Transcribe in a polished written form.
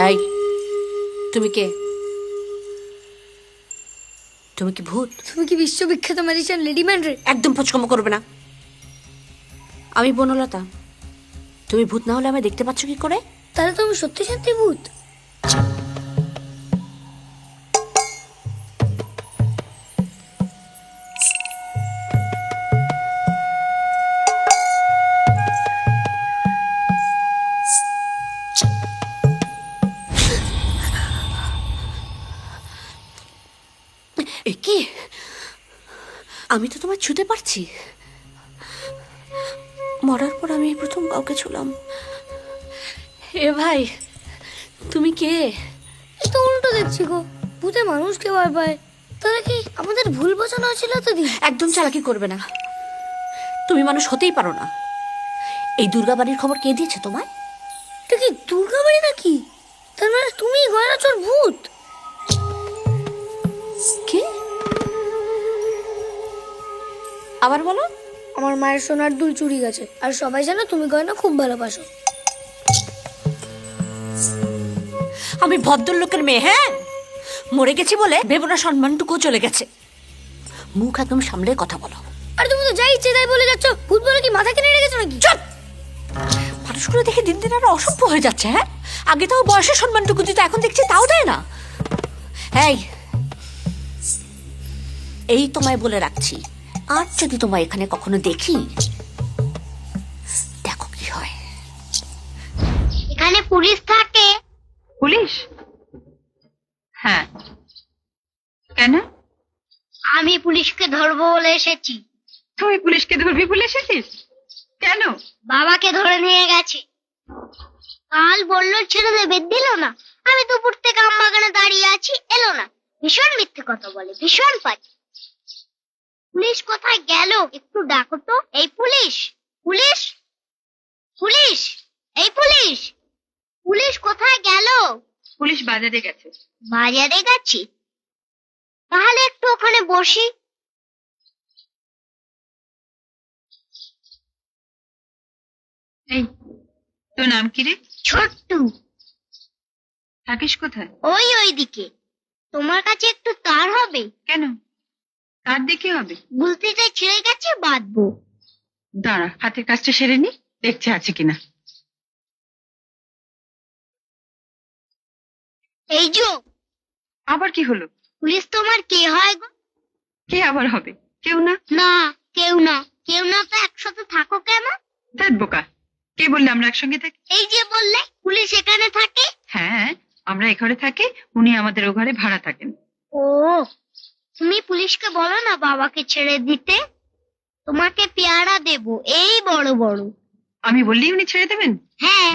এই, তুমি কে? তুমি কি ভূত? তুমি কি বিশ্ববিখ্যাত ম্যাজিশিয়ান লেডি ম্যান্ড্রে? একদম পছন্দ করবে না। আমি বনলতা। তুমি ভূত না হলে আমায় দেখতে পাচ্ছ কি করে? তাহলে তুমি সত্যি সত্যি ভূত? এ কি? আমি তো তোমায় ছুতে পারছি। মরার পর আমি এই প্রথম কাউকে ছুলাম। এ ভাই, তুমি কে? এই তো উল্টো দেখছি গো, ভূতে মানুষকে ভয় পায়। তাহলে কি আমাদের ভুল বোঝানো হয়েছিল এতদিন? একদম চালাকি করবে না। তুমি মানুষ হতেই পারো না। এই দুর্গা বাড়ির খবর কে দিয়েছে তোমায়? এটা কি দুর্গা বাড়ি নাকি? তার মানে তুমি গয়না চোর ভূত? কে? আবার বলো। আমার মায়ের সোনার দুল চুরি গেছে, আর সবাই জানো তুমি গয়না খুব ভালোবাসো। আমি ভদ্রলোকের মেয়ে, হ্যাঁ? মরে গেছি বলে ভেবো না সম্মানটুকু চলে গেছে। মুখ একদম সামলে কথা বলো। আর তুমি তো যাই ইচ্ছে তাই বলে যাচ্ছ। ভূত বলে কি মাথা কিনে রেখেছো নাকি? চুপ! মানুষগুলো দেখে দিন দিন আরো অসভ্য হয়ে যাচ্ছে। হ্যাঁ, আগে তাও বয়সের সম্মানটুকু দিত, এখন দেখছি তাও দেয় না। এই তোমায় বলে রাখছি, আর যদি তোমায় এখানে কখনো দেখি, দেখো কি হয়। এখানে পুলিশ থাকে? পুলিশ? হ্যাঁ, কেন? আমি পুলিশকে ধরবো বলে এসেছি। তুই পুলিশকে ধরবি বলে এসেছিস? কেন? বাবাকে ধরে নিয়ে গেছে। কাল বললো ছেড়ে দেবে, দিল না। আমি দুপুর থেকে আমবাগানে দাঁড়িয়ে আছি, এলো না। ভীষণ মিথ্যে কথা বলে, ভীষণ পাজি। পুলিশ কোথায় গেল একটু ডাকো তো। এই পুলিশ, পুলিশ, পুলিশ, এই পুলিশ, পুলিশ কোথায় গেল? পুলিশ বাজারে গেছে। বাজারে গেছি? তাহলে একটু ওখানে বসি। এই, তোর নাম কি রে? ছোট্টু। থাকিস কোথায়? ওইদিকে। তোমার কাছে একটু তার হবে? কেন? তার দেখে হবে? বুলতিটা ছিঁড়ে গেছে, বাঁধবো। দাঁড়া, হাতের কাজটা সেরে নি, দেখছে আছে কিনা। এই যে, আবার কি হলো? পুলিশ তোমার কে হয় গো? কে আবার হবে? কেউ না। না, কেউ না। কেউ না তো একসাথে থাকো কেন? দেখ বোকা, কে বললে আমরা একসঙ্গে থাকি? এই যে বললে পুলিশ এখানে থাকে। হ্যাঁ, আমরা এ ঘরে থাকি, উনি আমাদের ও ঘরে ভাড়া থাকেন। ও, তুমি পুলিশকে বলো না বাবাকে ছেড়ে দিতে। তোমাকে পেয়ারা দেবো, এই বড় বড়। আমি বললেই উনি ছেড়ে দেবেন? হ্যাঁ।